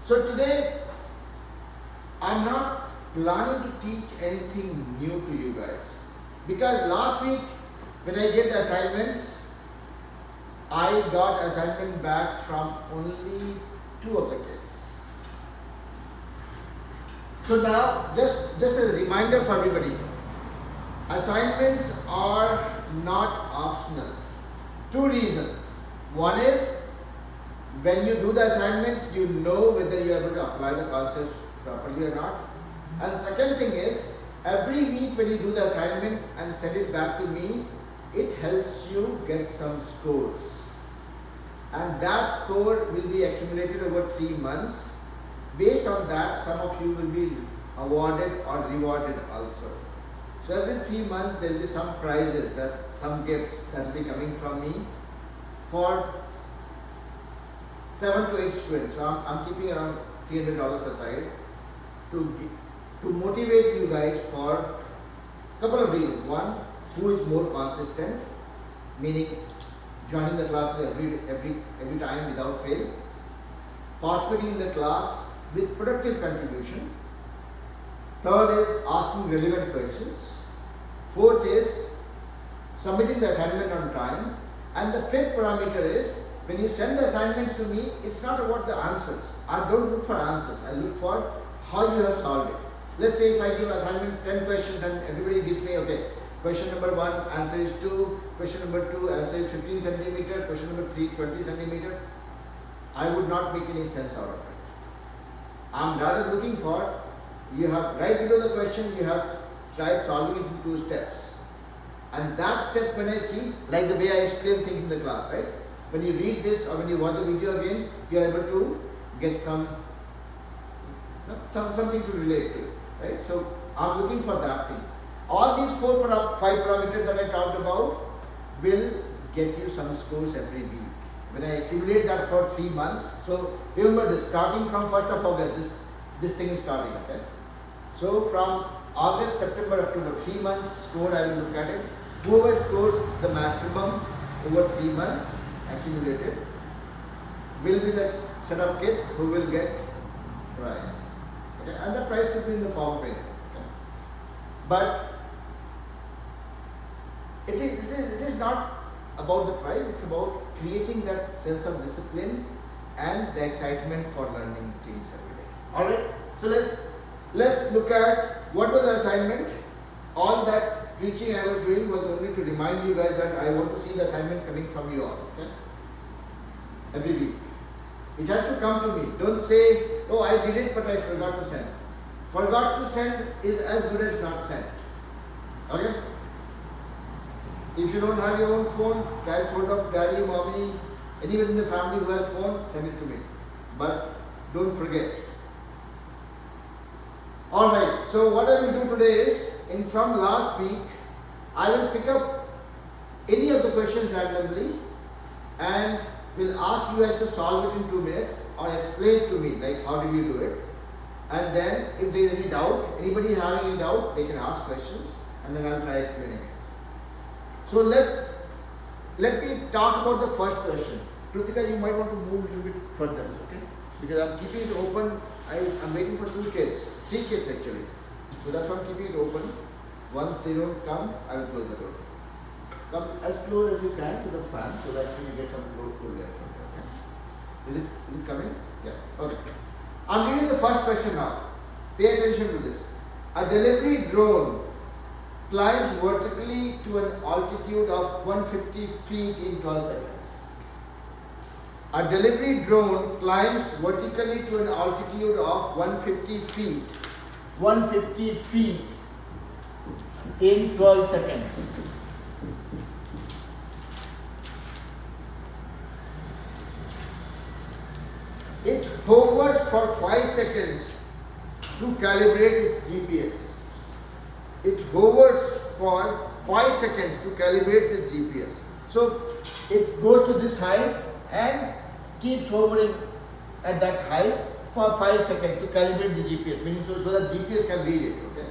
So today I'm not planning to teach anything new to you guys, because last week when I did assignments, I got assignment back from only 2 of the kids. So now just as a reminder for everybody, assignments are not optional. 2 reasons. One is, when you do the assignment, you know whether you are able to apply the concept properly or not. And second thing is, every week when you do the assignment and send it back to me, it helps you get some scores. And that score will be accumulated over 3 months. Based on that, some of you will be awarded or rewarded also. So every 3 months there will be some prizes, some gifts that will be coming from me for 7 to 8 students. So I'm keeping around $300 aside to motivate you guys for a couple of reasons. One, who is more consistent, meaning joining the classes every time without fail, participating in the class with productive contribution. Third is asking relevant questions. Fourth is submitting the assignment on time. And the fifth parameter is, when you send the assignments to me, it's not about the answers. I don't look for answers. I look for how you have solved it. Let's say if I give assignment 10 questions and everybody gives me, okay, question number 1, answer is 2, question number 2, answer is 15 centimeter, question number 3 is 20 centimeter. I would not make any sense out of it. I'm rather looking for, you have right below the question, you have tried solving it in 2 steps. And that step, when I see, like the way I explain things in the class, right? When you read this or when you watch the video again, you are able to get something to relate to, right? So I'm looking for that thing. All these 5 parameters that I talked about will get you some scores every week. When I accumulate that for 3 months, so remember this, starting from 1st of August, this thing is starting, okay? So from August, September, October, 3 months score, I will look at it. Whoever scores the maximum over 3 months accumulated will be the set of kids who will get prize. Okay? And the prize could be in the form of anything. Okay? But it is not about the prize, it's about creating that sense of discipline and the excitement for learning things every day. Alright? So let's look at what was the assignment. All that preaching I was doing was only to remind you guys that I want to see the assignments coming from you all, okay? Every week. It has to come to me. Don't say, oh, I did it but I forgot to send. Forgot to send is as good as not sent. Okay? If you don't have your own phone, try to hold up daddy, mommy, anyone in the family who has phone, send it to me. But don't forget. Alright, so what I will do today is, from last week, I will pick up any of the questions randomly and will ask you guys to solve it in 2 minutes or explain to me, like how did you do it. And then if there is any doubt, anybody having any doubt, they can ask questions and then I'll try explaining it. So let me talk about the first question. Kritika, you might want to move a little bit further, okay? Because I'm keeping it open. I'm waiting for 3 kids actually. So that's why I'm keeping it open. Once they don't come, I will close the door. Come as close as you can to the fan so that you get some cool air from there. Okay? Is it coming? Yeah. Okay. I'm reading the first question now. Pay attention to this. A delivery drone climbs vertically to an altitude of 150 feet in 12 seconds. A delivery drone climbs vertically to an altitude of 150 feet. 150 feet in 12 seconds. It hovers for 5 seconds to calibrate its GPS. It hovers for 5 seconds to calibrate its GPS. So it goes to this height and keeps hovering at that height for 5 seconds to calibrate the GPS, meaning so that GPS can read it. Okay?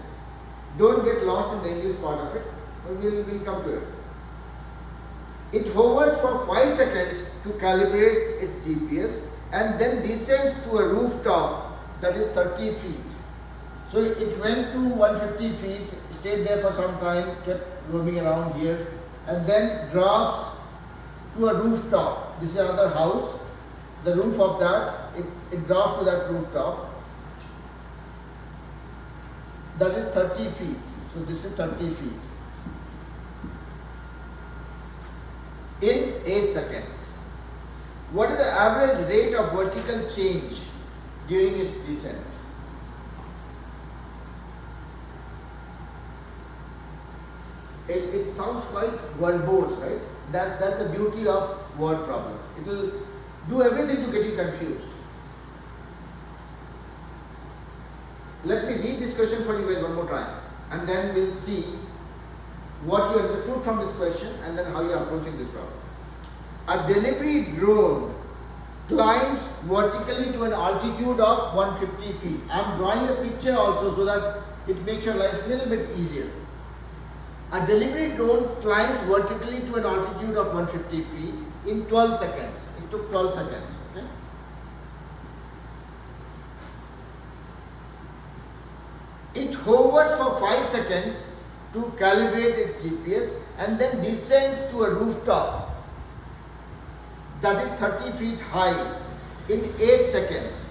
Don't get lost in the English part of it. We'll come to it. It hovers for 5 seconds to calibrate its GPS and then descends to a rooftop that is 30 feet. So it went to 150 feet, stayed there for some time, kept roaming around here, and then drops to a rooftop. This is another house. The roof of that, it drops to that rooftop. That is 30 feet. So this is 30 feet. In 8 seconds. What is the average rate of vertical change during its descent? It sounds quite verbose, right? That's the beauty of word problems. It will do everything to get you confused. Let me read this question for you guys one more time, and then we'll see what you understood from this question and then how you are approaching this problem. A delivery drone climbs vertically to an altitude of 150 feet. I am drawing a picture also so that it makes your life a little bit easier. A delivery drone climbs vertically to an altitude of 150 feet in 12 seconds. It took 12 seconds. Okay? It hovers for 5 seconds to calibrate its GPS and then descends to a rooftop that is 30 feet high in 8 seconds.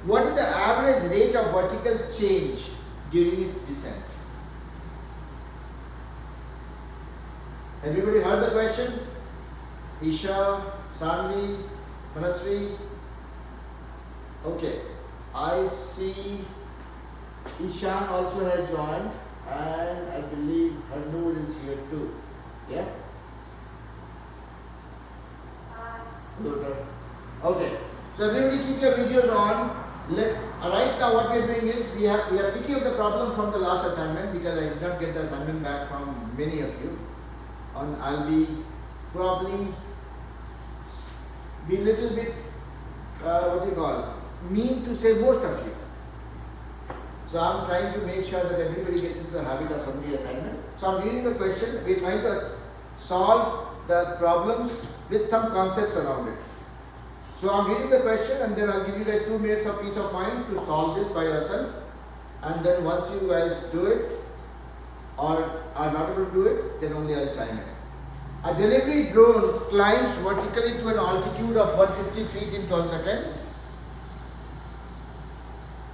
What is the average rate of vertical change during its descent? Everybody heard the question? Isha, Sanvi, Manasri? Okay. I see Ishan also has joined, and I believe Harnoor is here too. Yeah? Good. Okay. So everybody keep your videos on. Right now what we are doing is we are picking up the problem from the last assignment because I did not get the assignment back from many of you. And I'll be probably be little bit mean to say most of you. So I'm trying to make sure that everybody gets into the habit of somebody's assignment. So I'm reading the question. We're trying to solve the problems with some concepts around it. So I'm reading the question and then I'll give you guys 2 minutes of peace of mind to solve this by yourself. And then once you guys do it or are not able to do it, then only I'll chime in. A delivery drone climbs vertically to an altitude of 150 feet in 12 seconds.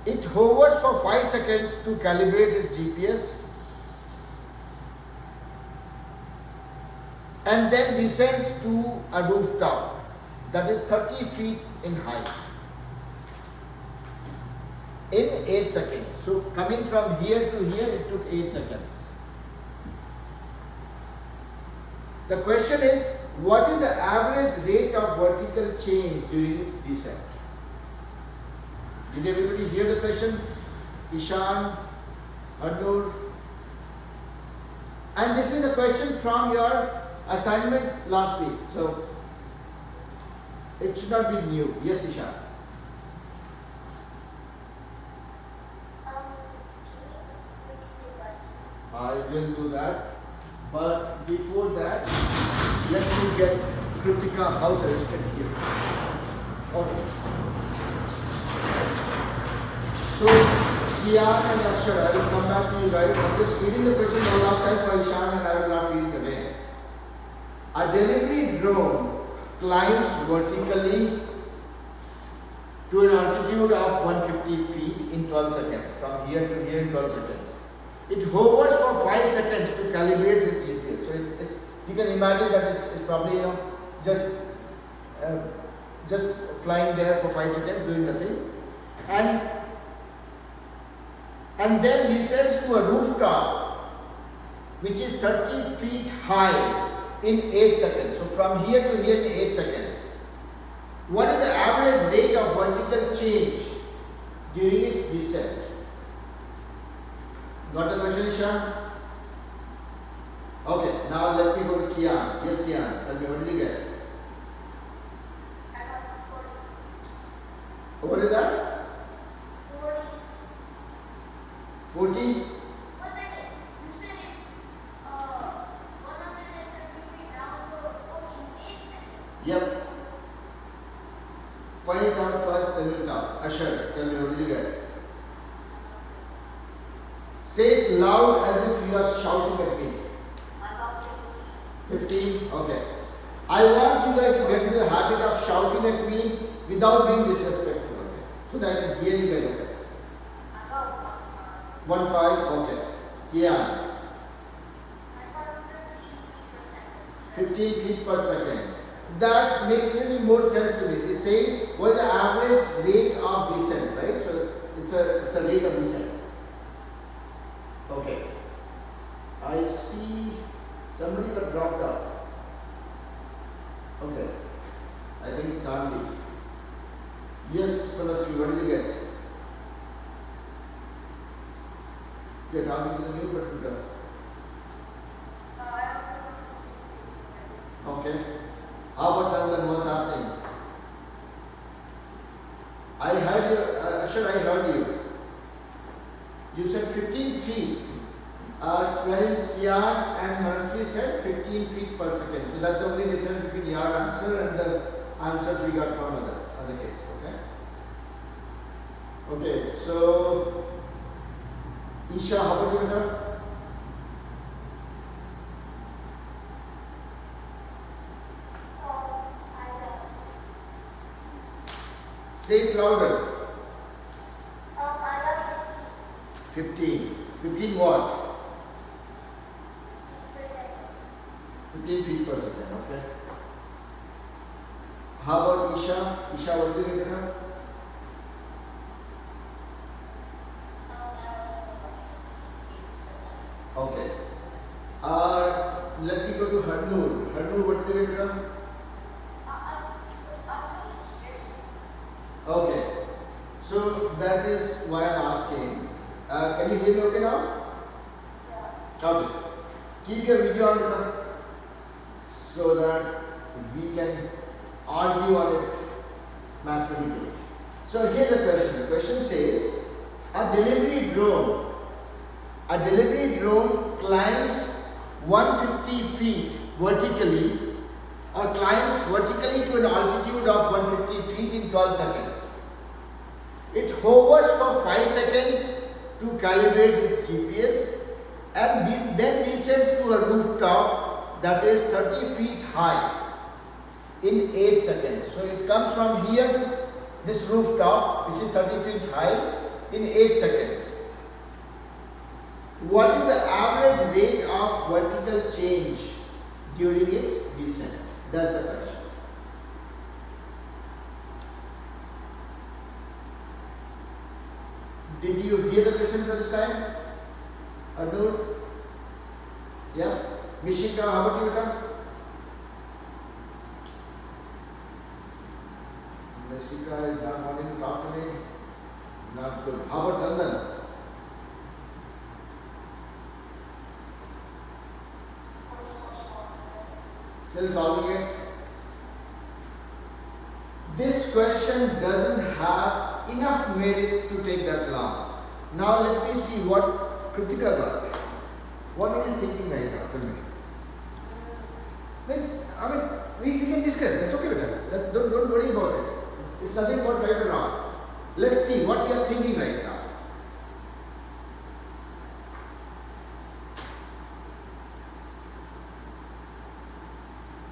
It hovers for 5 seconds to calibrate its GPS and then descends to a rooftop that is 30 feet in height in 8 seconds. So coming from here to here, it took 8 seconds. The question is, what is the average rate of vertical change during its descent? Did everybody hear the question? Ishan, Harnoor? And this is a question from your assignment last week. So it should not be new. Yes, Ishan. I will do that. But before that, let me get Kritika house arrested here. Okay. So, Kian and Ashar, I will come back to you guys. I'm just reading the question one last time for Ishan and I will not read it again. A delivery drone climbs vertically to an altitude of 150 feet in 12 seconds. From here to here in 12 seconds. It hovers for 5 seconds to calibrate its GPS. So it's you can imagine that it's probably just flying there for 5 seconds doing nothing, and then descends to a rooftop which is 30 feet high in 8 seconds. So from here to here in 8 seconds. What is the average rate of vertical change during its descent? Got the question, Ishan? Okay, now let me go to Kian. Yes, Kian. Tell me, what did you get? I got 40. What is that? 40. 40? 1 second. You said it's 150 feet down to in 8 seconds. Yep. Find it out first, then we'll talk. Ashar, tell me what did you get? Say it loud as if you are shouting at me. I got 15? Okay. I want you guys to get into the habit of shouting at me without being disrespectful, okay? So that I can hear you guys, okay? I got 1-5, okay. Kian, I got 15 feet per second. 15 feet per second. That makes a little more sense to me. It's saying what is the average rate of descent, right? So it's a rate of descent. Okay. I see somebody got dropped off. Okay. I think it's Sandy. Yes, Panasri, what did you get? You're talking to the new computer. I also got 15 feet per second. Okay. How about Nandan? What's happening? I heard you, Ashar, I heard you. You said 15 feet. Wherein Kian and Manasvi said 15 feet per second. So that's the only difference between your answer and the answers we got from other kids. Okay? Okay, so Isha, how about you, madam? I got Say it louder. I got 15. 15 what? 15 feet per second. 15 feet per second, okay. How about Isha? Isha, what did you get her? Okay. Let me go to Harnoor. Harnoor, what did you get her? Okay. So that is why I'm asking. Can you hear me okay now? Okay. Keep your video on madam, so that we can argue on it mathematically. So here's the question. The question says, a delivery drone climbs 150 feet vertically or climbs vertically to an altitude of 150 feet in 12 seconds. It hovers for 5 seconds to calibrate its GPS and then descends to a rooftop that is 30 feet high in 8 seconds. So it comes from here to this rooftop, which is 30 feet high, in 8 seconds. What is the average rate of vertical change during its descent? That's the question. Did you hear the question for this time? Arnold? Yeah? Mishika, how about you, beta? Mishika is not wanting to talk to me. Not good. How about Nandan? Still solving it? This question doesn't have enough merit to take that long. Now let me see what Kritika got. What are you thinking right now? Tell me. We can discuss. That's okay with that. Don't worry about it. It's nothing about right or wrong. Let's see what you are thinking right now.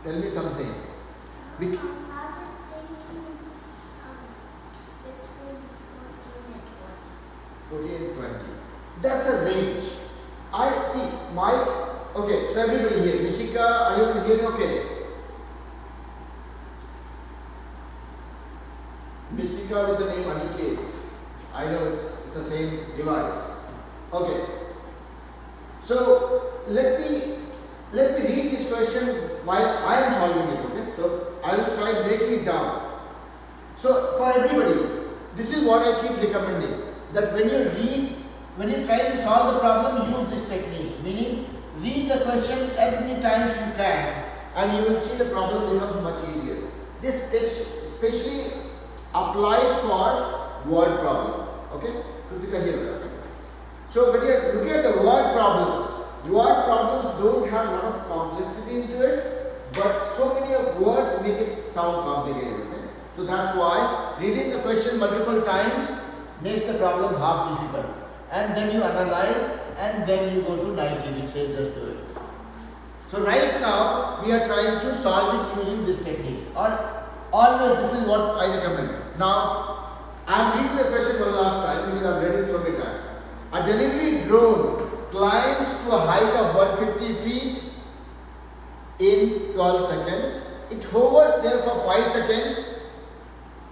Tell me something. Between 14 and 20. That's a range. I see okay, so everybody here. Mishika, are you able to hear me okay? Mishika with the name Aniket. I know it's the same device. Okay. So let me read this question while I am solving it, okay? So I will try breaking it down. So for everybody, this is what I keep recommending. That when you try to solve the problem, use this technique. Meaning, read the question as many times you can, and you will see the problem becomes much easier. This especially applies for word problem. Okay? Kritika here. Okay? So when you are looking at the word problems don't have a lot of complexity into it, but so many of words make it sound complicated. Okay? So that's why reading the question multiple times makes the problem half difficult. And then you analyze and then you go to 90, which says just do it. So right now we are trying to solve it using this technique. Or always this is what I recommend. Now I am reading the question for the last time because I have read it so many times. A delivery drone climbs to a height of 150 feet in 12 seconds. It hovers there for 5 seconds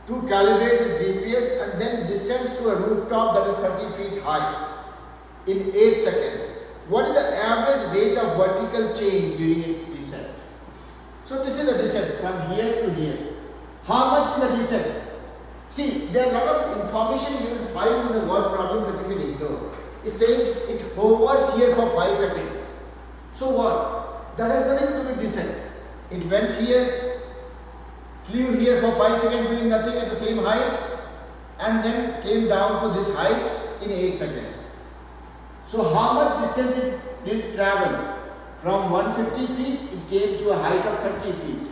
to calibrate its GPS and then descends to a rooftop that is 30 feet high in 8 seconds. What is the average rate of vertical change during its descent? So this is the descent from here to here. How much is the descent? See, there are a lot of information you will find in the word problem that you can ignore. It says it hovers here for 5 seconds. So what? That has nothing to do with descent. It went here, flew here for 5 seconds doing nothing at the same height and then came down to this height in 8 seconds. So how much distance it did travel? From 150 feet it came to a height of 30 feet.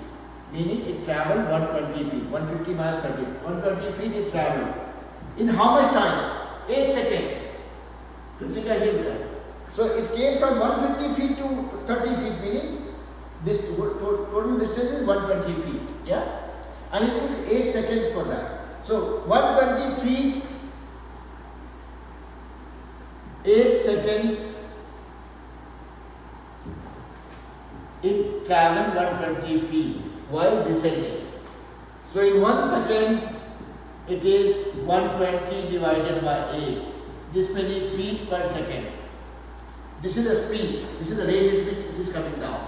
Meaning it traveled 120 feet. 150 minus 30. 120 feet it traveled. In how much time? 8 seconds. Kritika here. So it came from 150 feet to 30 feet, meaning this total distance is 120 feet. Yeah? And it took 8 seconds for that. So 120 feet, 8 seconds, it traveled 120 feet while descending. So in 1 second, it is 120 divided by 8. This many feet per second. This is the speed. This is the rate at which it is coming down.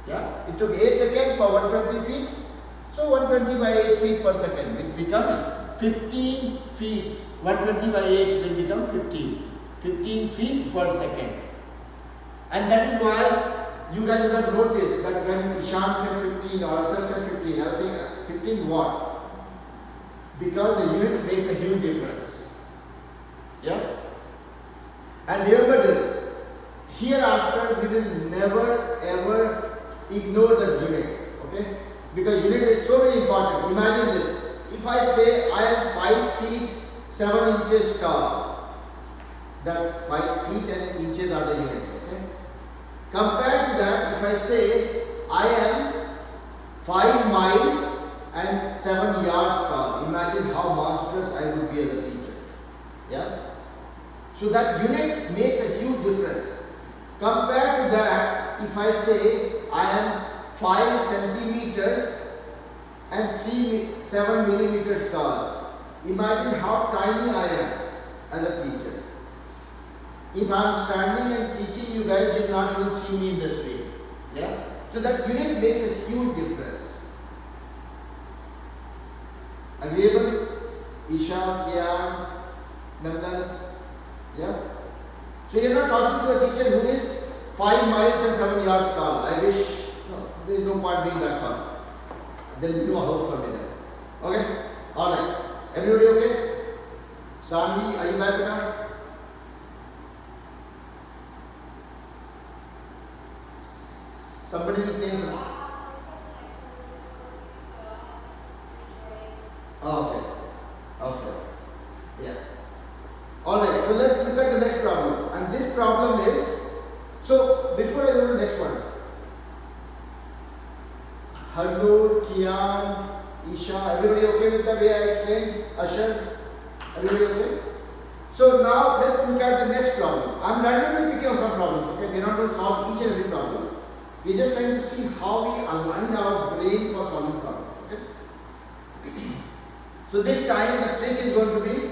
Yeah? It took 8 seconds for 120 feet. So 120 by 8 feet per second. It becomes 15 feet. 120 by 8 will become 15. 15 feet per second. And that is why you guys would have noticed that when Ishan said 15 or Asar said 15, I was saying 15 what? Because the unit makes a huge difference. Yeah? And remember this, hereafter we will never ever ignore the unit. Okay? Because unit is so very important. Imagine this. If I say I am 5 feet 7 inches tall, that's 5 feet and inches are the units. Okay? Compared to that, if I say I am 5 miles and 7 yards tall, imagine how monstrous I would be as a teacher. Yeah? So that unit makes a huge difference. Compared to that, if I say I am 5 centimeters and 7 millimeters tall, imagine how tiny I am as a teacher. If I am standing and teaching, you guys will not even see me in the street. Yeah? So that unit makes a huge difference. Agreeable? Isha, Kian, Nandan? Yeah? So you are not talking to a teacher who is 5 miles and 7 yards tall. I wish, no, there is no point being that tall. There will be no house for me then. Okay? Alright. Everybody okay? Sami, are you back now? Somebody will name something. Okay. Okay. Yeah. Alright, so let's look at the next problem. And this problem is, so before I go to the next one, Harnoor, Kian, Isha, everybody okay with the way I explained? Ashar, everybody okay? So now let's look at the next problem. I'm randomly picking up some problems, okay? We're not going to solve each and every problem. We're just trying to see how we align our brain for solving problems, okay? So this time the trick is going to be,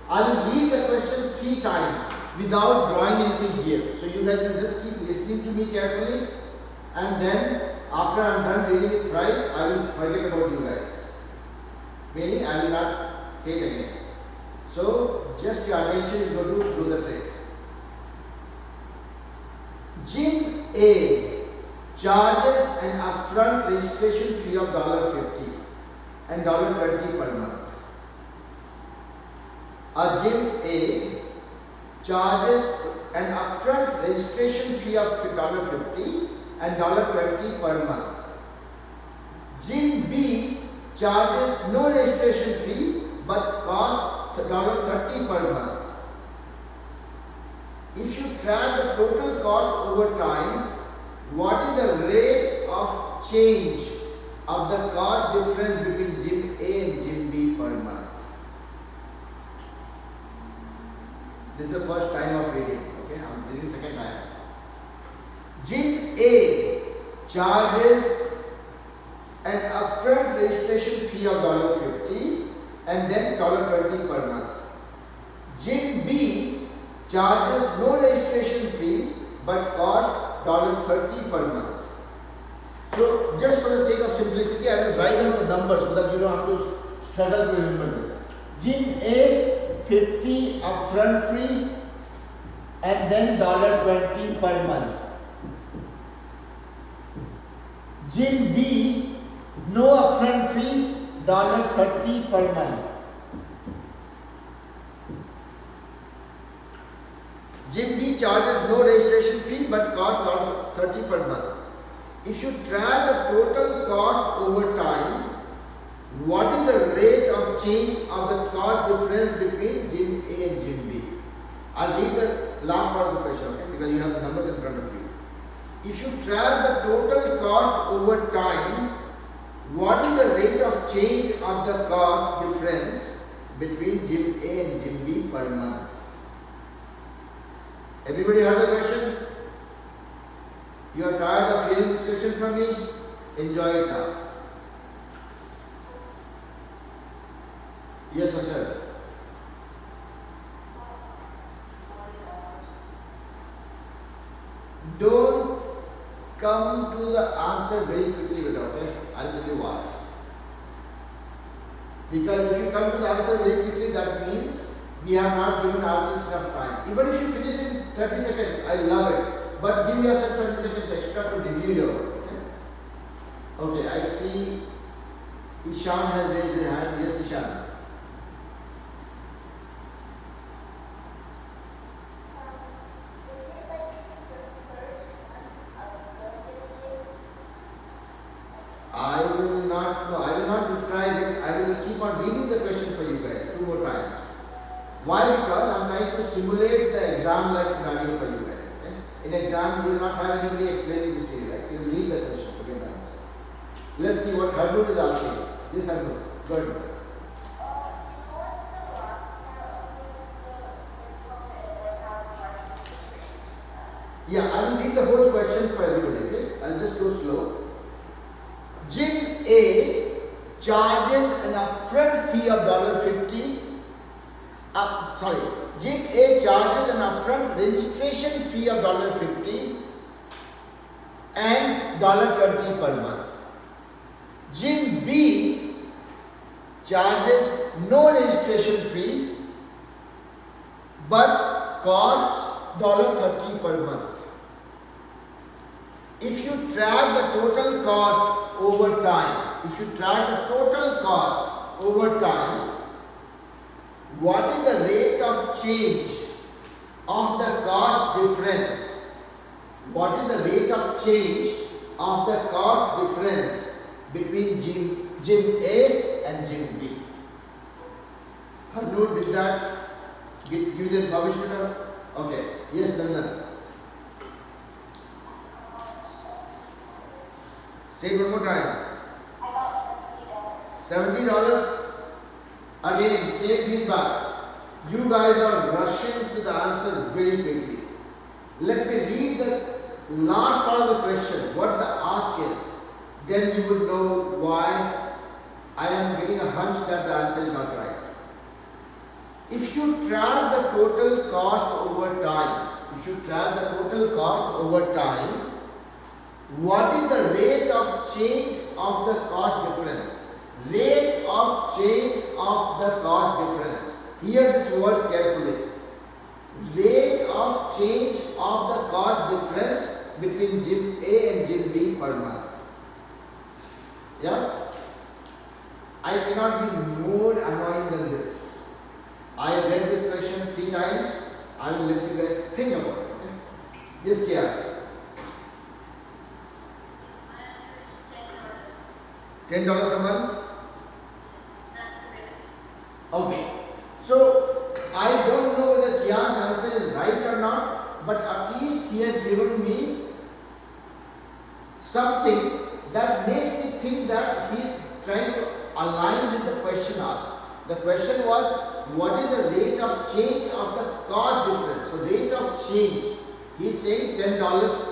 I will read the question 3 times without drawing anything here. So you guys will just keep listening to me carefully, and then after I am done reading it thrice, I will forget about you guys. Meaning I will not say it again. So just your attention is going to do the trick. Gym A charges an upfront registration fee of $50 and $20 per month. A gym A charges an upfront registration fee of $50 and $20 per month. Gym B charges no registration fee but costs $30 per month. If you track the total cost over time, what is the rate of change of the cost difference between gym A and gym B per month? This is the first time of reading. Okay, I am reading second time. Gym A charges an upfront registration fee of $50 and then $20 per month. Gym B charges no registration fee but costs $30 per month. So just for the sake of simplicity, I will write down the numbers so that you don't have to struggle to remember this. Gym A, $50 upfront fee and then $20 per month. Gym B, no upfront fee, $30 per month. Gym B charges no registration fee but costs $30 per month. If you track the total cost over time, what is the rate of change of the cost difference between gym A and gym B? I'll read the last part of the question, okay, because you have the numbers in front of you. If you track the total cost over time, what is the rate of change of the cost difference between gym A and gym B per month? Everybody heard the question? You are tired of hearing this question from me? Enjoy it now. Yes, sir. Don't come to the answer very quickly with okay? I'll tell you why. Because if you come to the answer very quickly, that means we have not given ourselves enough time. Even if you finish in 30 seconds, I love it. But give yourself 20 seconds extra to review your work. Okay? Okay, I see Ishan has raised his hand. Yes, Ishan. I will not describe it. I will keep on reading the question for you guys 2 more times. Why? Because I am trying to simulate the exam like scenario for you guys. Okay? In exam, you will not have anybody explaining this to you, right? You will read the question to get the answer. Let's see what Hardoor is asking. Yes, Hardoor. Go ahead. Yeah, I will read the whole question for everybody. Okay? I'll just go slow. Gym A charges an upfront fee of $50. Gym A charges an upfront registration fee of $50 and $20 per month. Gym B charges no registration fee but costs $30 per month. If you track the total cost over time, what is the rate of change of the cost difference? What is the rate of change of the cost difference between gym A and gym B? Hardoor, did that give you the information? Okay. Yes, Nandan. Say it one more time. About $70. $70. Again, same feedback. You guys are rushing to the answer very quickly. Let me read the last part of the question, what the ask is. Then you will know why I am getting a hunch that the answer is not right. If you track the total cost over time, what is the rate of change of the cost difference? Rate of change of the cost difference. Hear this word carefully. Rate of change of the cost difference between gym A and gym B per month. Yeah? I cannot be more annoying than this. I read this question 3 times. I will let you guys think about it. Okay? Yes, Kiara. $10 a month. Okay. So I don't know whether Kian's answer is right or not, but at least he has given me something that makes me think that he is trying to align with the question asked. The question was, what is the rate of change of the cost difference? So rate of change. He is saying $10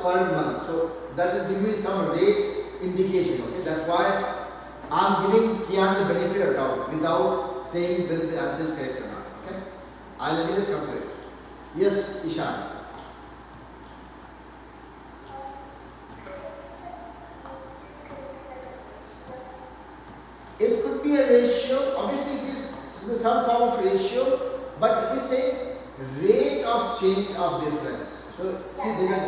per month. So that is giving me some rate indication. Okay, that's why I am giving Kian the benefit of doubt without saying whether the answer is correct or not. Okay, let me just come to it. Yes, Ishan. It could be a ratio. Obviously, it is some form of ratio, but it is saying rate of change of difference. So see, there is.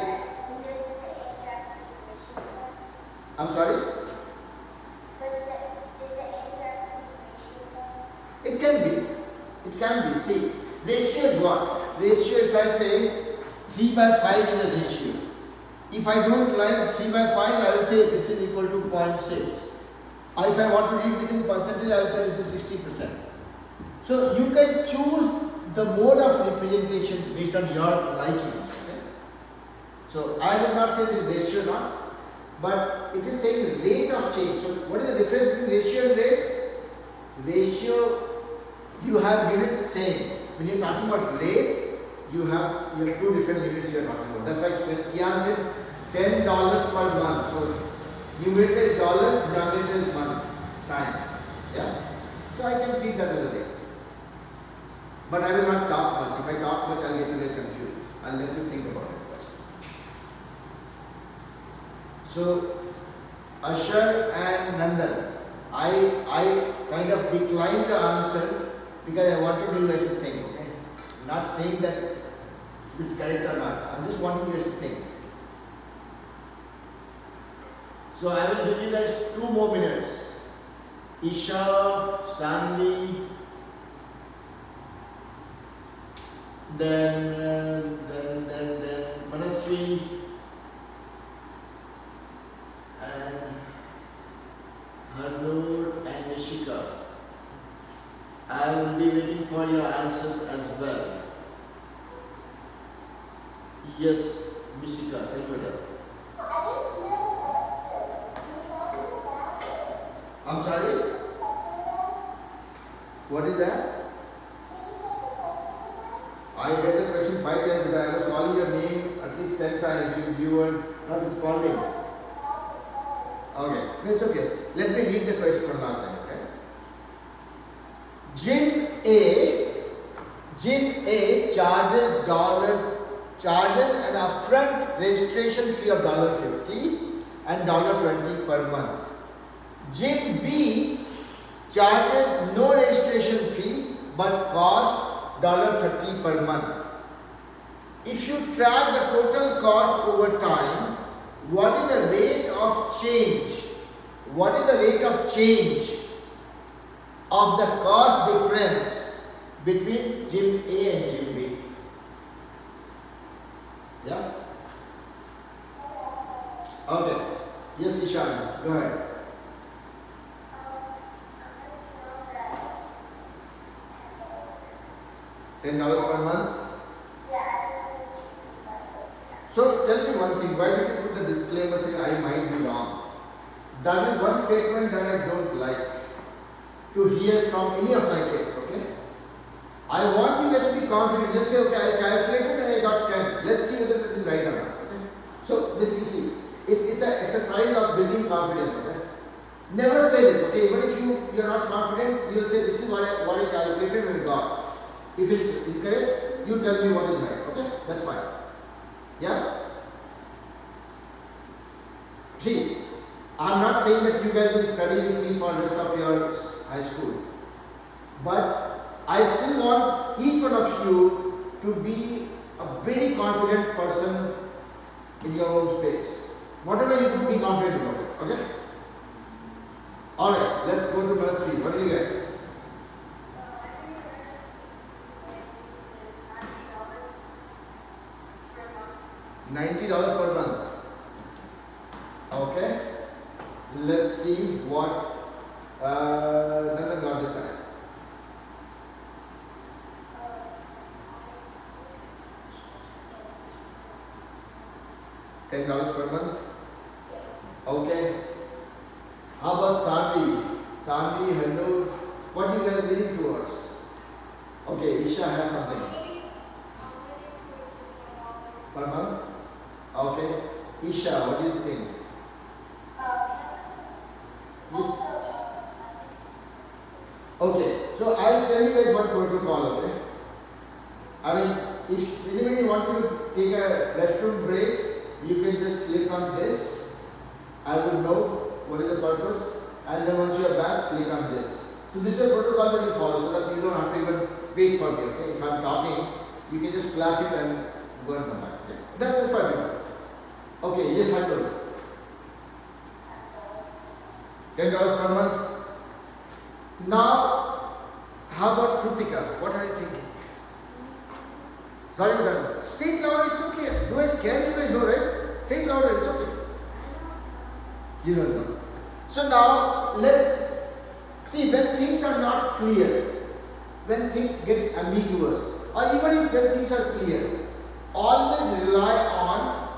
I'm sorry. It can be. It can be. See, ratio is what? Ratio, if I say 3 by 5 is a ratio. If I don't like 3 by 5, I will say this is equal to 0.6. Or if I want to read this in percentage, I will say this is 60%. So you can choose the mode of representation based on your likings. Okay? So I will not say this ratio not, but it is saying rate of change. So what is the difference between ratio and rate? Ratio, you have units same. When you are talking about rate, you have two different units you are talking about. That's why when Kian said $10 per month. So numerator is dollar, denominator is month, time. Yeah. So I can treat that as a rate. But I will not talk much. If I talk much, I'll get you guys confused. I'll let you think about it first. So Ashar and Nandan, I kind of declined the answer because I wanted you guys to think. Okay, not saying that this is correct or not. I'm just wanting you guys to think. So I will give you guys 2 more minutes. Isha, Sandy, then Manasvi, and Harnoor and Nishika. I will be waiting for your answers as well. Yes, Nishika, thank you. I'm sorry? What is that? I read the question 5 times, but I was calling your name at least 10 times. You were not responding. Okay, it's okay. Let me read the question from last time, okay? Gym A charges an upfront registration fee of $50 and $20 per month. Gym B charges no registration fee but costs $30 per month. If you track the total cost over time, what is the rate of change? What is the rate of change of the cost difference between Gym A and Gym B? Yeah? Okay. Yes, Ishan, go ahead. $10 per month? So tell me one thing, why did you put the disclaimer saying I might be wrong? That is one statement that I don't like to hear from any of my kids, okay? I want you guys to be confident. You'll say, okay, I calculated and I got 10. Let's see whether this is right or not, okay? So basically see, it's an exercise of building confidence, okay? Never say this, okay? Even if you're not confident, you'll say this is what I calculated and got. If it's incorrect, you tell me what is right, okay? That's fine. Yeah? See, I'm not saying that you guys will study with me for the rest of your high school. But I still want each one of you to be a very confident person in your own space. Whatever you do, be confident about it, okay? Alright, let's go to Manasvi. What do you get? $90 per month. Okay. Let's see what Nandan got this time. $10 per month. Okay. How about Sandy? Sandy, hello. What are you guys leaning towards? Okay, Isha has something. Per month? Okay. Isha, what do you think? Okay, so I'll tell you guys what protocol, okay? I mean, if anybody want to take a restroom break, you can just click on this. I will know what is the purpose, and then once you are back, click on this. So this is a protocol that you follow, so that you don't have to even wait for me, okay? If I'm talking, you can just flash it and go and come back. Okay? That's fine. Okay, yes, I told you. $10 per month. Now, how about Krutika? What are you thinking? Sorry, madam. Say it louder, it's okay. Do I scare you guys? No, right? Say it louder, it's okay. You don't know. So now, let's see when things are not clear, when things get ambiguous, or even if when things are clear, always rely on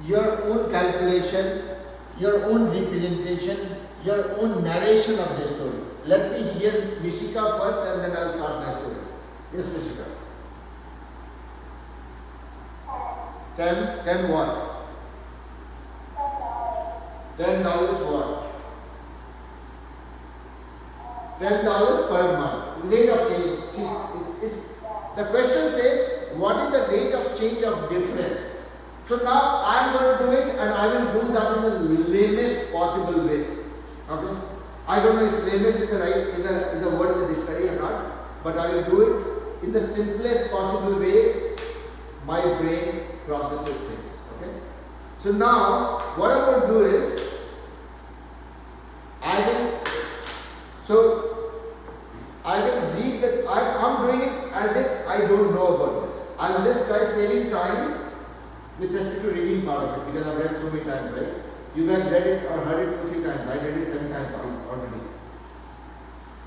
your own calculation, your own representation, your own narration of the story. Let me hear Mishika first and then I'll start my story. Yes, Mishika. 10 what? $10 what? $10 per month. Rate of change. See, the question says, what is the rate of change of difference? So now I am going to do it and I will do that in the lamest possible way. Okay? I don't know if lamest is a word in the dictionary or not, but I will do it in the simplest possible way my brain processes things. Okay? So now what I'm going to do is I will read that. I'm doing it as if I don't know about this. I will just try saving time with respect to reading part of it because I've read so many times, right? You guys read it or heard it 2-3 times. I read it 10 times already.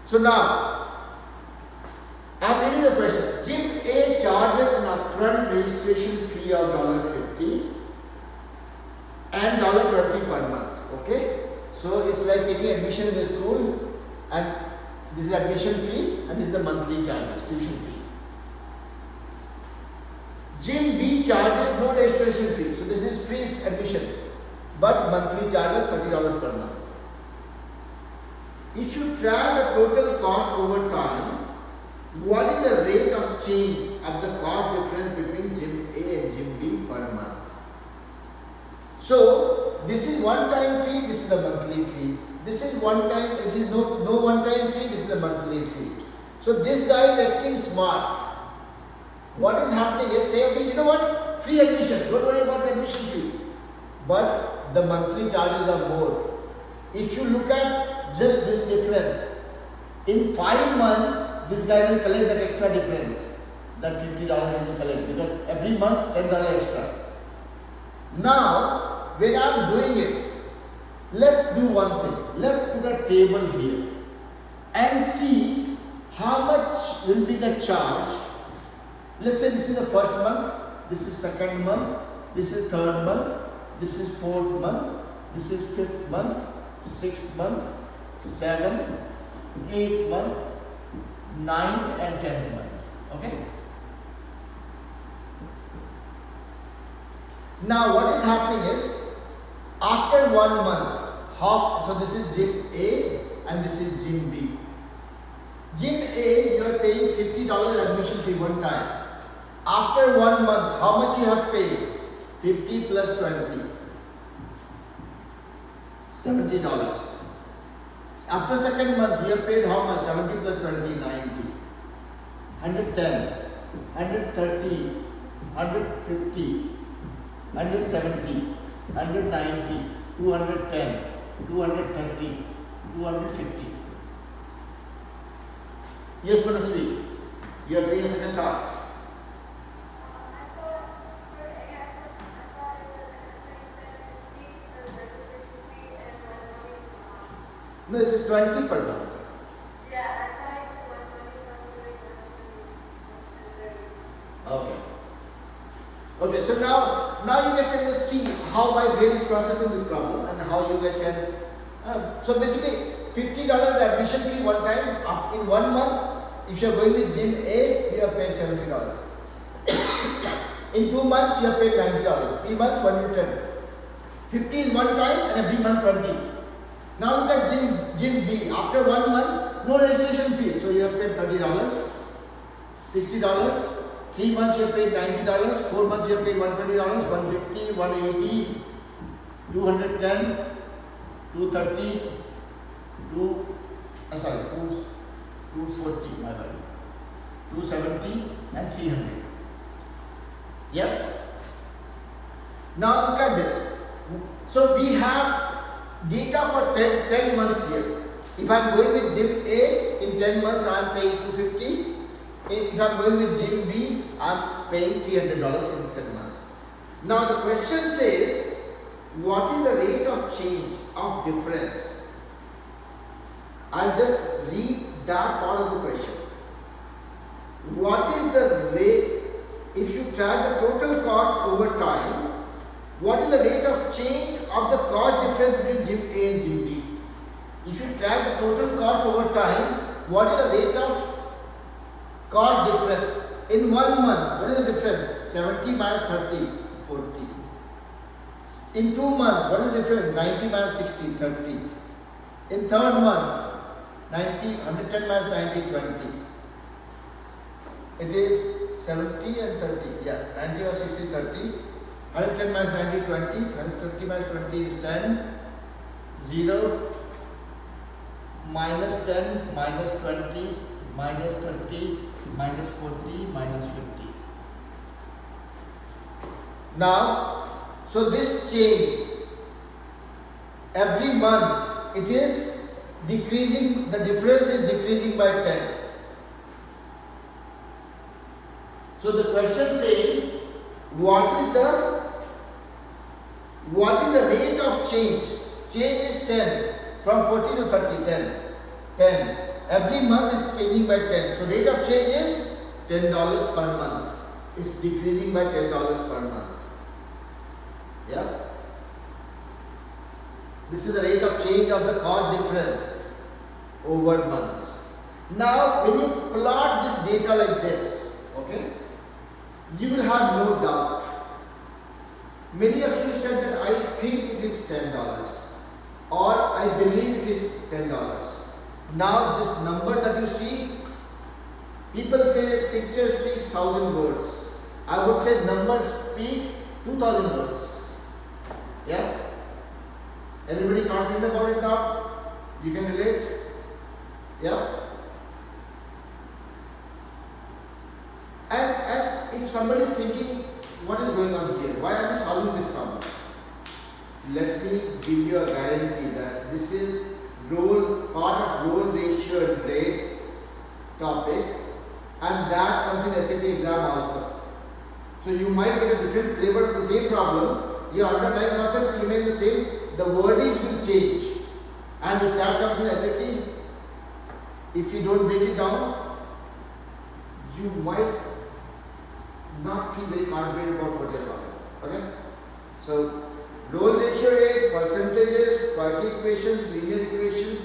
So now, I'm reading the question. Gym A charges an upfront registration fee of $50 and $20 per month. Okay? So it's like taking admission in the school, and this is admission fee and this is the monthly charges, tuition fee. Gym B charges no registration fee. So this is free admission, but monthly charge of $30 per month. If you track the total cost over time, what is the rate of change of the cost difference between Gym A and Gym B per month? So this is one time fee, this is the monthly fee. This is one time, this is no one time fee, this is the monthly fee. So this guy is acting smart. What is happening is, say, okay, you know what? Free admission, don't worry about the admission fee. But the monthly charges are more. If you look at just this difference, in 5 months, this guy will collect that extra difference. That $50 he will collect because every month $10 extra. Now, when I am doing it, let's do one thing. Let's put a table here and see how much will be the charge. Let's say this is the first month, this is second month, this is third month, this is fourth month, this is fifth month, sixth month, seventh, eighth month, ninth and 10th month. Okay? Now what is happening is, after 1 month, so this is Gym A and this is Gym B. Gym A, you are paying $50 admission fee one time. After 1 month, how much you have paid? 50 plus 20. $70. After second month, you have paid how much? 70 plus 20, 90. 110, 130, 150, 170, 190, 210, 230, 250. Yes, Manasri, you are doing a second thought. No, this is 20 per month. Yeah, I thought it's 127. Okay. Okay, so now now you guys can just see how my brain is processing this problem and how you guys can. So basically, $50 admission fee one time. In 1 month, if you are going with gym A, you have paid $70. In 2 months, you have paid $90. 3 months, 110. 50 is one time and every month 20. Now look at gym B. After 1 month, no registration fee. So you have paid $30, $60. 3 months you have paid $90. 4 months you have paid $120, $150, $180, $210, $230, $240, my bad. $270 and $300. Yep. Now look at this. So we have data for 10 months here. If I am going with gym A, in 10 months I am paying $250. If I am going with gym B, I am paying $300 in 10 months. Now the question says, what is the rate of change of difference? I'll just read that part of the question. What is the rate, if you track the total cost over time, what is the rate of change of the cost difference between gym A and gym B? If you track the total cost over time, what is the rate of cost difference? In 1 month, what is the difference? 70 minus 30, 40. In 2 months, what is the difference? 90 minus 60, 30. In 3rd month, 110 minus 90, 20. It is 70 and 30. Yeah, 90 or 60, 30. 110 minus 90, 20. 30 minus 20 is 10. 0. Minus 10, minus 20, minus 30, minus 40, minus 50. Now, so this changed. Every month it is decreasing, the difference is decreasing by 10. So the question saying, what is the rate of change? Change is 10. From 40 to 30, 10. Every month is changing by 10. So rate of change is $10 per month. It's decreasing by $10 per month. Yeah. This is the rate of change of the cost difference over months. Now, when you plot this data like this, okay, you will have no doubt. Many of you said that I think it is $10. Or I believe it is $10. Now this number that you see, people say picture speaks 1,000 words. I would say numbers speak 2,000 words. Yeah? Everybody confident about it now? You can relate? Yeah? And if somebody is thinking, what is going on here? Why are we solving this problem? Let me give you a guarantee that this is part of role ratio and rate topic, and that comes in SAT exam also. So you might get a different flavor of the same problem. Your underlying concept will remain the same. The wordings will change, and if that comes in SAT, if you don't break it down, you might not feel very confident about what you're solving. Okay? So role ratio rate, percentages, quadratic equations, linear equations,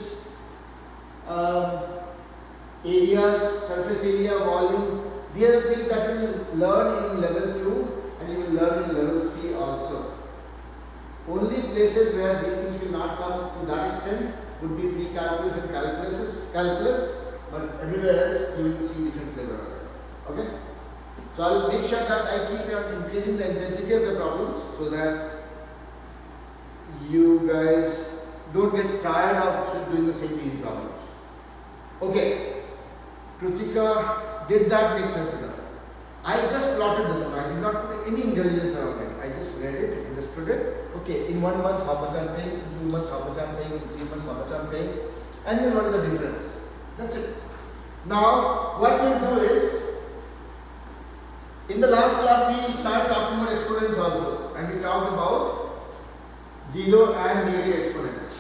areas, surface area, volume. These are the things that you will learn in level 2 and you will learn in level 3 also. Only places where these things will not come to that extent would be pre-calculus and calculus, but everywhere else you will see different flavor of it. Okay? So I will make sure that I keep on increasing the intensity of the problems so that you guys don't get tired of doing the same easy problems. Okay, Kritika, did that make sense to you? I just plotted the number. I did not put any intelligence around it. I just read it, understood it. Okay, in 1 month how much I am paying, in 2 months how much I am paying, in 3 months how much I am paying, and then what is the difference? That's it. Now, what we'll do is, in the last class we started talking about exponents also, and we talked about 0 and negative exponents.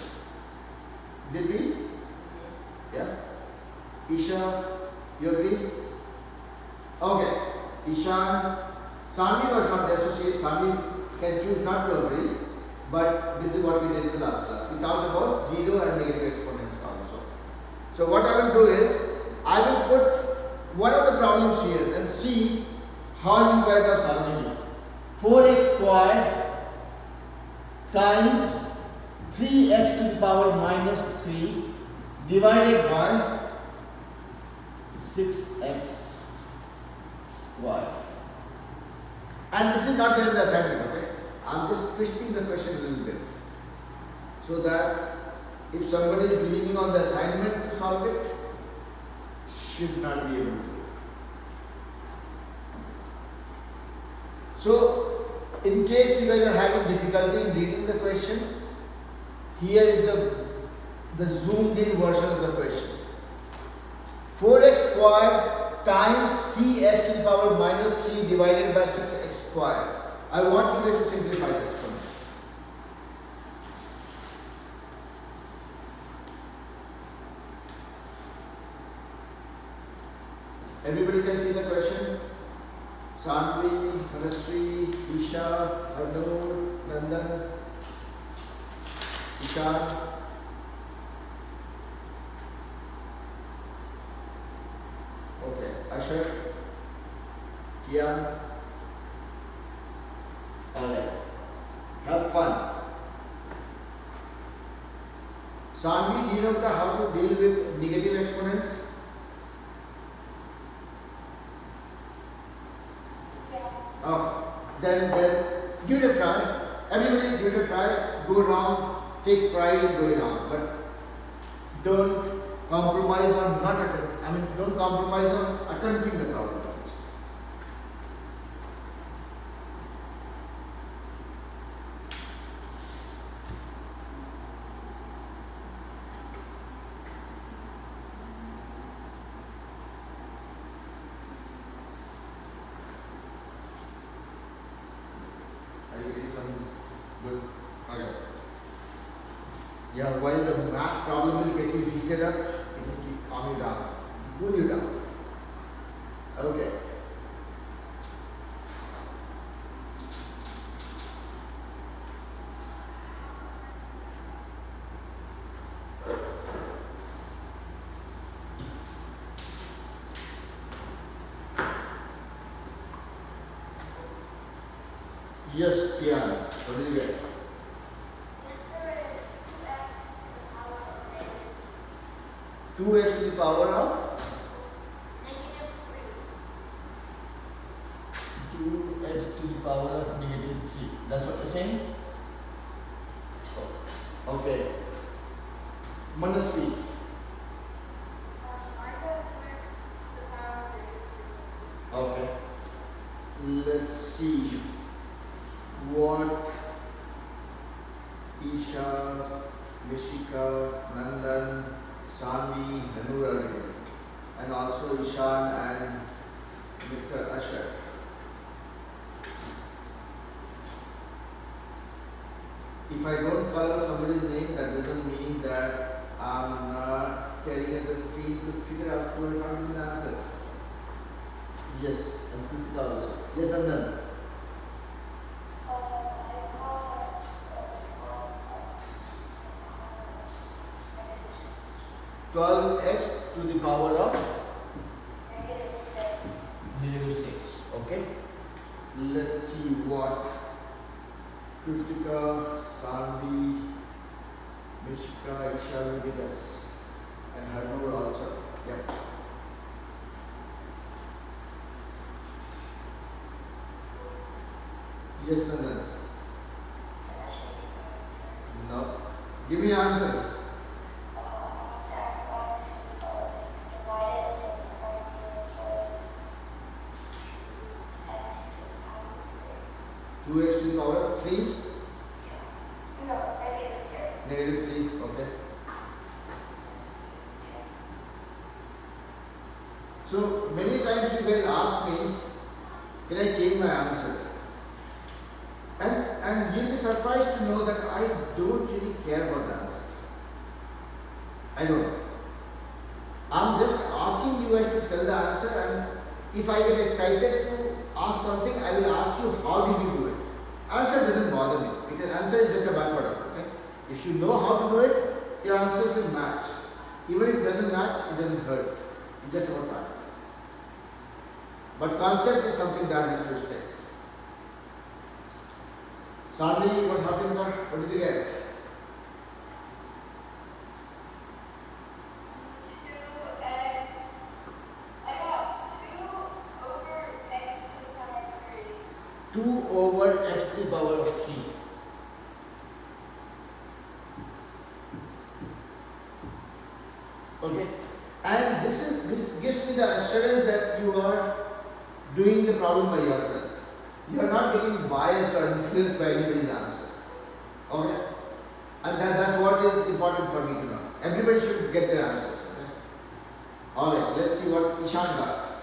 Did we? Yeah. Isha, you agree? Okay. Ishan, Sami was not there, so Sami can choose not to agree, but this is what we did in the last class. We talked about zero and negative exponents also. So what I will do is, I will put one of the problems here and see how you guys are solving it. 4x squared times 3x to the power minus 3 divided by 6x squared. And this is not there in the assignment, okay? I'm just twisting the question a little bit, so that if somebody is leaning on the assignment to solve it, should not be able to. So, in case you guys are having difficulty in reading the question, here is the zoomed in version of the question. 4x squared times 3x to the power minus 3 divided by 6x squared. I want you guys to simplify this for me. Everybody can see the question? Sanvi, Manasri, Isha, Arnold, Nandan, Ishan. Okay, Asher, Kian. Alright. Have fun. Sanvi, do you know how to deal with negative exponents? Then give it a try. Everybody give it a try. Go around, take pride in going on, but don't compromise on don't compromise on attempting the problem. Yeah, while the math problem will get you heated up, it will keep calm you down, cool you down. Okay. Yes, Kian, what did you get? The answer is 2x 2x to the power of negative 3. to the power of Negative 2x to the power of negative 3. That's what you're saying? Okay. Manasvi. minus 2x to the power of negative 3. Okay. Let's see what Isha, Mishika, Nandan, Sanvi, Hanur are doing, and also Ishan and Mr. Asher. If I don't call out somebody's name, that doesn't mean that I'm not staring at the screen to figure out who I can't even answer. Yes, and Kritika also. Yes, Nandan. 12x to the power of negative 6. Okay. Let's see what Kristika, Sanvi, Mishika, Isha will give us, and Harnoor also. Yep. Yes, Nandan. No. Give me an answer. 2x to the power of 3? No, negative 3. Negative 3, okay. So many times you guys ask me, can I change my answer? And you'll be surprised to know that I don't really care about the answer. I don't. I'm just asking you guys to tell the answer, and if I get excited to ask something, I will ask you, how did you do it? Answer doesn't bother me because answer is just a byproduct. Okay. If you know how to do it, your answers will match. Even if it doesn't match, it doesn't hurt. It's just about practice. But concept is something that has to stay. Sandri, what happened? What did you get? 2x. I got 2 over x to the power of 3. 2 over x to the power of 3. Okay. And this gives me the assurance that you are doing the problem by yourself. You are not getting biased or influenced by anybody's answer. Okay? And that's what is important for me to know. Everybody should get their answers. Okay? Alright, let's see what Ishan got.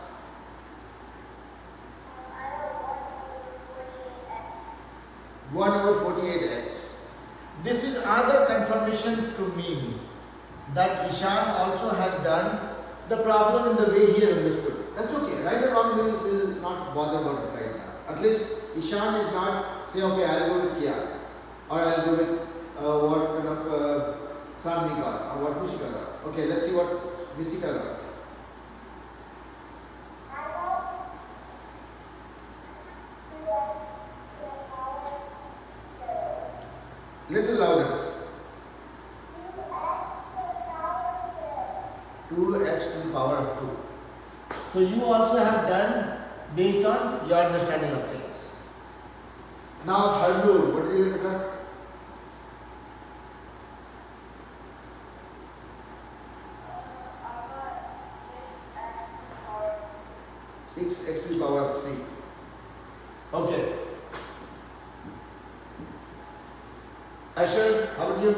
I got 1 over 48x. This is another confirmation to me that Ishan also has done the problem in the way he has understood. That's okay. Right or wrong, will not bother about it right now. At least Ishan is not saying, okay, I'll go with Kia or I'll go with what Sandvi got or what Vishika got. Okay, let's see what Vishika got. Little louder. 2x to the power of 2. So you also have done based on your understanding of things. Now Thardur, what did you get? I got 6x to the power of 6x to the power of 3. Okay. Ashar, how about you?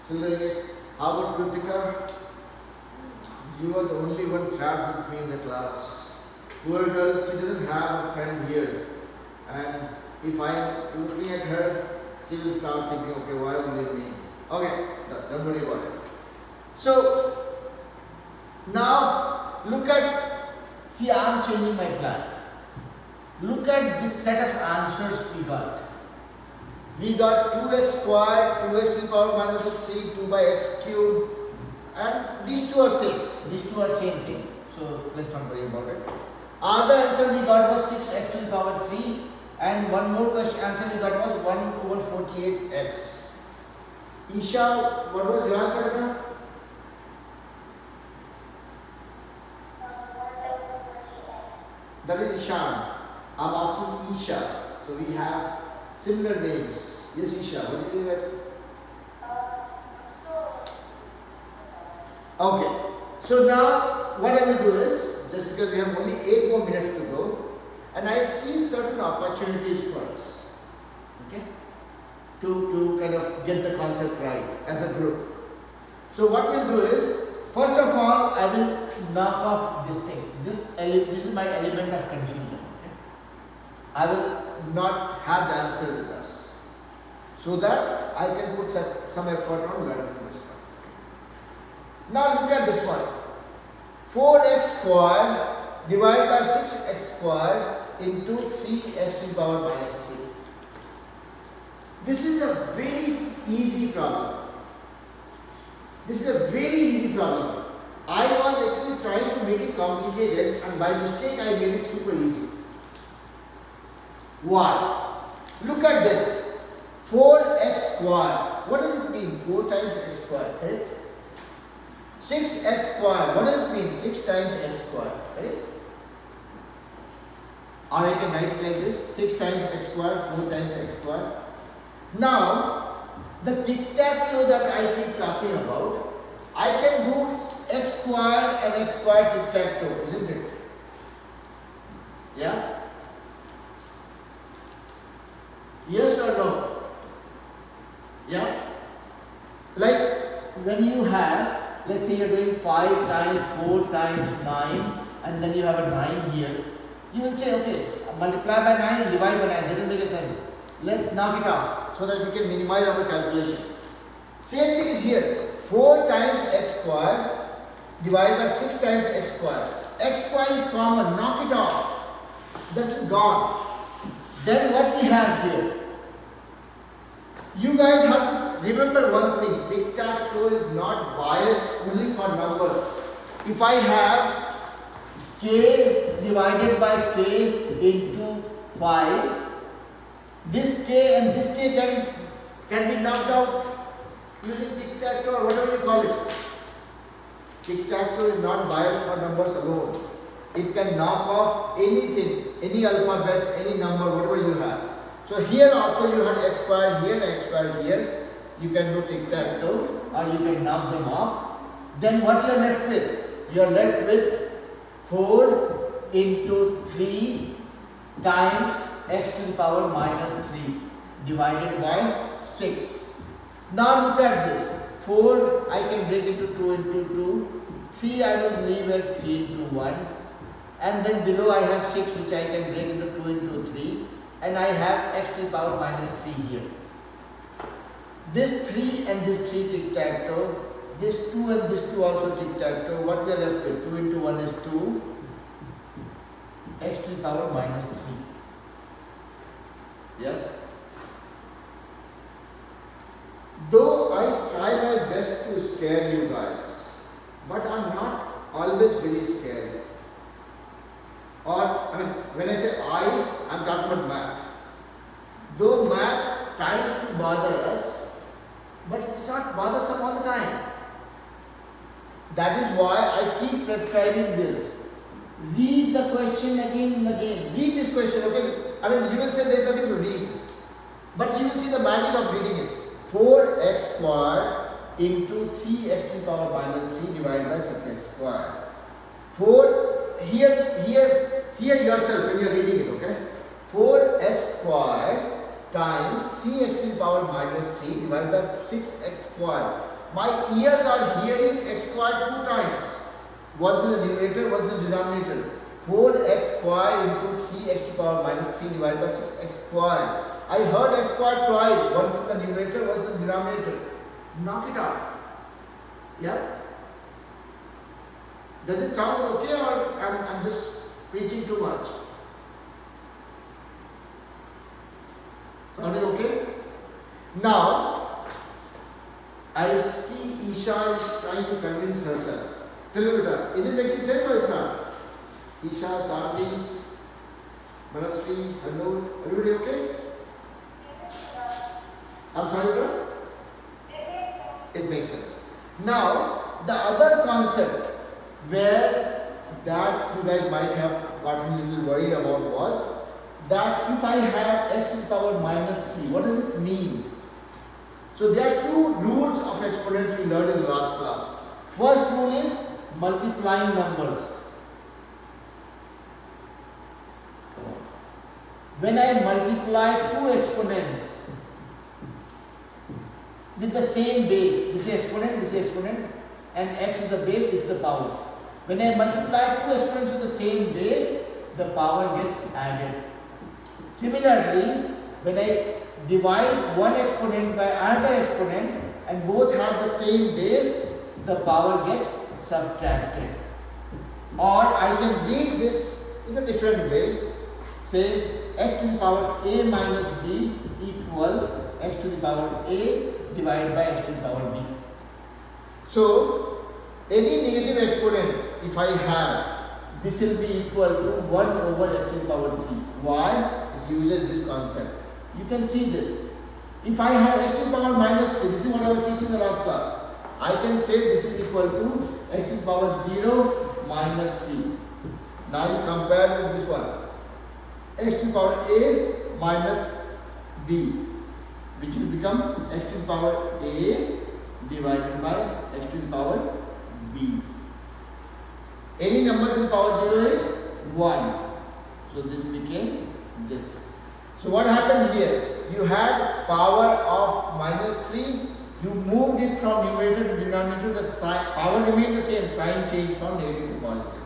Still doing it? How about Kritika? You are the only one trapped with me in the class. Poor girl, she doesn't have a friend here. And if I'm looking at her, she will start thinking, okay, why only me? Okay, don't worry about it. So, now look at, see, I'm changing my plan. Look at this set of answers we got. We got 2x squared, 2x to the power minus of 3, 2 by x cubed, and these two are same. These two are same thing. So let's not worry about it. Other answer we got was 6x to the power 3, and one more question answer we got was 1 over 48x. Isha, what was your answer now? 1 over 48x. That is Ishan. I'm asking Isha. So we have similar names. Yes, Isha, what did you get? Okay. So now what I will do is, just because we have only 8 more minutes to go, and I see certain opportunities for us. Okay? To kind of get the concept right as a group. So what we'll do is, first of all, I will knock off this thing. This is my element of confusion. Okay? I will not have the answer with us, so that I can put some effort on learning this one. Now look at this one. 4x squared divided by 6x squared into 3x to the power minus 3. This is a very easy problem. This is a very easy problem. I was actually trying to make it complicated, and by mistake I made it super easy. Why? Look at this. 4x squared. What does it mean? 4 times x squared, correct? 6x squared. What does it mean? 6 times x squared, correct? Or I can write it like this. 6 times x squared, 4 times x squared. Now, the tic-tac-toe that I keep talking about, I can do x squared and x squared tic-tac-toe, isn't it? Yeah? Yes or no? Yeah? Like when you have, let's say you're doing 5 times 4 times 9, and then you have a 9 here. You will say, okay, multiply by 9 and divide by 9. Doesn't make a sense. Let's knock it off so that we can minimize our calculation. Same thing is here. 4 times x squared divided by 6 times x squared. X squared is common. Knock it off. This is gone. Then what we have here? You guys have to remember one thing. Tic-tac-toe is not biased only for numbers. If I have k divided by k into 5, this k and this k can be knocked out using tic-tac-toe or whatever you call it. Tic-tac-toe is not biased for numbers alone. It can knock off anything, any alphabet, any number, whatever you have. So here also you had x squared here, x squared here. You can do tic-tac-toe or you can knock them off. Then what you are left with? You are left with 4 into 3 times x to the power minus 3 divided by 6. Now look at this. 4 I can break into 2 into 2. 3 I will leave as 3 into 1. And then below I have 6 which I can break into 2 into 3. And I have x to the power minus 3 here. This 3 and this 3 tic-tac-toe. This 2 and this 2 also tic-tac-toe. What we are left with? 2 into 1 is 2. X to the power minus 3. Yeah. Though I try my best to scare you guys, but I'm not always very scary. Or, when I say I'm talking about math. Though math tries to bother us, but it's not bothersome all the time. That is why I keep prescribing this. Read the question again and again. Read this question, okay? You will say there is nothing to read. But you will see the magic of reading it. 4x squared into 3x to the power minus 3 divided by 6x squared. 4, here yourself when you are reading it, okay? 4x squared times 3x to the power minus 3 divided by 6x squared. My ears are hearing x squared 2 times. Once in the numerator, once in the denominator. 4x squared into 3x to the power minus 3 divided by 6x squared. I heard x squared twice, once in the numerator, once in the denominator. Knock it off. Yeah? Does it sound okay or I'm just preaching too much? Sounding okay? Now, I see Isha is trying to convince herself. Tell me, Beta, is it making sense or it's not? Isha, Sarvi, Manasri, hello, everybody okay? I'm sorry, Beta? It makes sense. It makes sense. Now, the other concept where that you guys might have gotten a little worried about was that if I have x to the power minus 3, what does it mean? So there are two rules of exponents we learned in the last class. First rule is multiplying numbers. When I multiply two exponents with the same base, this is exponent, and x is the base, this is the power. When I multiply two exponents with the same base, the power gets added. Similarly, when I divide one exponent by another exponent and both have the same base, the power gets subtracted. Or I can read this in a different way. Say x to the power a minus b equals x to the power a divided by x to the power b. So, any negative exponent, if I have, this will be equal to 1 over x to the power 3. Why? It uses this concept. You can see this. If I have x to the power minus 3, this is what I was teaching in the last class. I can say this is equal to x to the power 0 minus 3. Now you compare with this one. X to the power a minus b, which will become x to the power a divided by x to the power b. Any number to the power 0 is 1. So this became this. So what happened here? You had power of minus 3. You moved it from numerator to denominator. The power remained the same. Sign changed from negative to positive.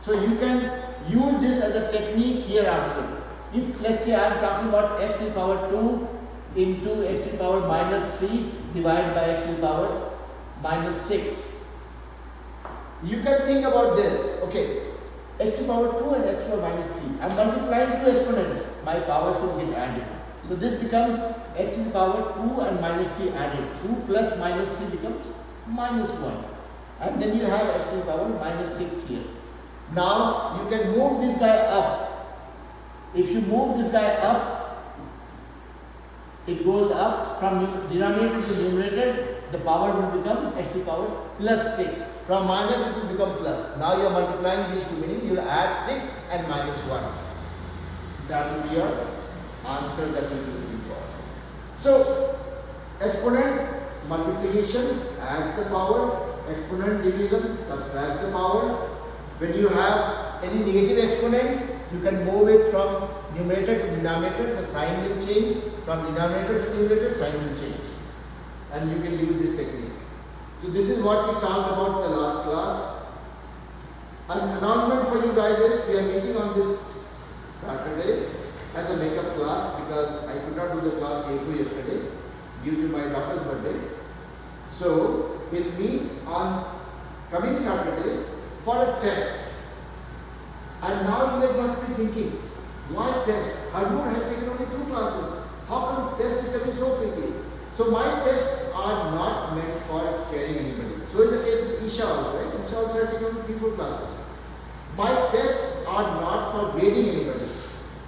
So you can use this as a technique hereafter. If let's say I am talking about x to the power 2 into x to the power minus 3 divided by x to the power minus 6. You can think about this. Okay, x to the power 2 and x to the power minus 3. I'm multiplying two exponents. My power should get added. So this becomes x to the power 2 and minus 3 added. 2 plus minus 3 becomes minus 1. And then you have x to the power minus 6 here. Now you can move this guy up. If you move this guy up, it goes up from denominator to numerator. The power will become x to the power plus 6. From minus it will become plus. Now you are multiplying these two, meaning you will add 6 and minus 1. That will be your answer that you will be looking for. So, exponent multiplication adds the power, exponent division subtracts the power. When you have any negative exponent, you can move it from numerator to denominator, the sign will change. From denominator to numerator, sign will change. And you can use this technique. So this is what we talked about in the last class. An announcement for you guys is we are meeting on this Saturday as a makeup class because I could not do the class yesterday due to my daughter's birthday. So we'll meet on coming Saturday for a test. And now you guys must be thinking, why test? Harmoon has taken only 2 classes. How come test is coming so quickly? So my tests are not meant for scaring anybody. So in the case of Isha also, right? Isha also has taken only 3-4 classes. My tests are not for grading anybody.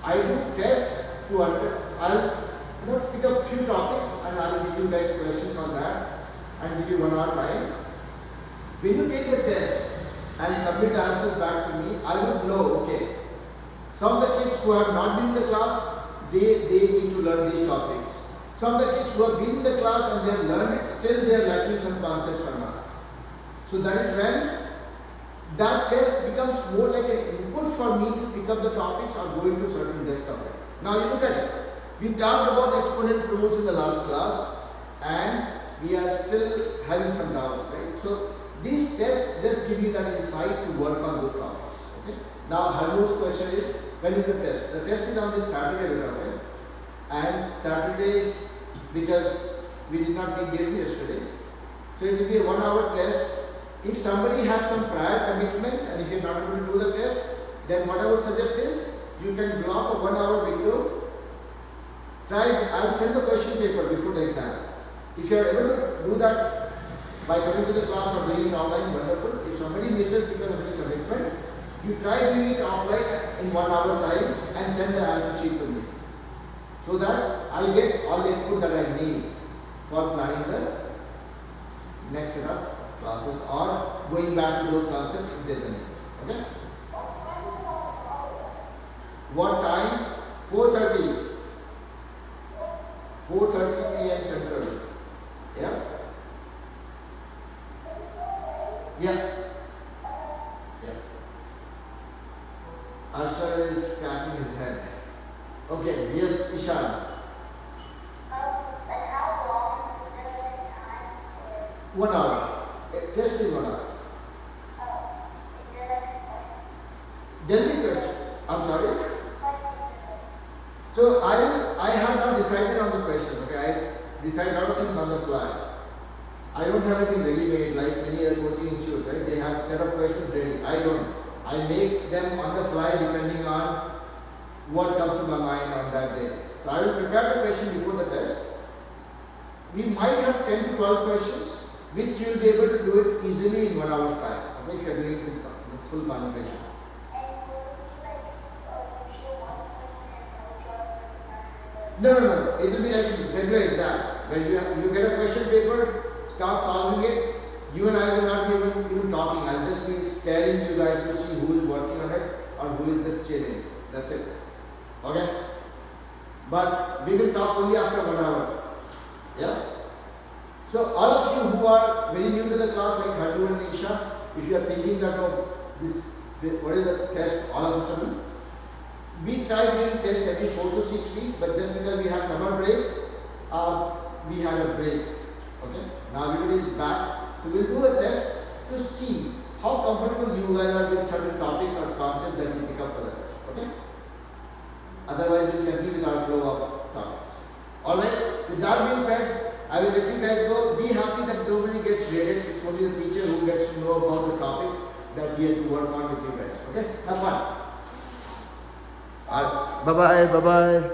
I do test to I'll pick up few topics and I'll give you guys questions on that and give you 1 hour time. When you take the test and submit the answers back to me, I would know, okay, some of the kids who have not been in the class, they need to learn these topics. Some of the kids who have been in the class and they have learned it, still they are lacking some concepts or not. So that is when that test becomes more like an input for me to pick up the topics or go into certain depth of it. Now you look at it. We talked about exponent rules in the last class and we are still having some doubts, right? So these tests just give me that insight to work on those topics. Okay. Now Harmoon's question is, when is the test? The test is on this Saturday, okay? And Saturday, because we did not meet yesterday, so it will be a 1 hour test. If somebody has some prior commitments and if you are not able to do the test, then what I would suggest is you can block a 1 hour window. I will send the question paper before the exam. If you are able to do that by coming to the class or doing it online, wonderful. If somebody misses because of any commitment, you try doing it offline in 1 hour time and send the answer sheet to me, so that I get all the input that I need for planning the next set of classes or going back to those concepts if there is a need. Okay? What time? 4:30. 4:30 p.m. Central. Yeah? Yeah. Yeah. Ashar is scratching his head. Okay, yes, Ishan. Like how long does it take time? 1 hour. Test is 1 hour. Is there like a question? Tell me question. I'm sorry. Question. So I have not decided on the question. Okay, I decide a lot of things on the fly. I don't have anything ready made like many other coaching institutes, right? They have set of questions ready. I don't. I make them on the fly depending on what comes to my mind on that day. So I will prepare the question before the test. We might have 10 to 12 questions which you will be able to do it easily in 1 hour's time. Okay, if you are doing it with full concentration. And will it be like you show one question and no job question? No. It will be like regular exam. When you get a question paper, start solving it. You and I will not be even talking. I'll just be staring you guys to see who is working on it or who is just chilling. That's it. Okay? But we will talk only after 1 hour. Yeah? So all of you who are very new to the class like Hardu and Isha, if you are thinking that what is the test all of a sudden, we try doing tests every 4 to 6 weeks, but just because we have summer break, we had a break. Okay? Now everybody is back. So we'll do a test to see how comfortable you guys are with certain topics or concepts that we pick up for the test. Okay? Otherwise we'll continue with our flow of topics. Alright, with that being said, I will let you guys go. Be happy that nobody gets graded. It's only the teacher who gets to know about the topics that he has to work on with you guys. Okay? Have fun. Bye bye. Bye bye.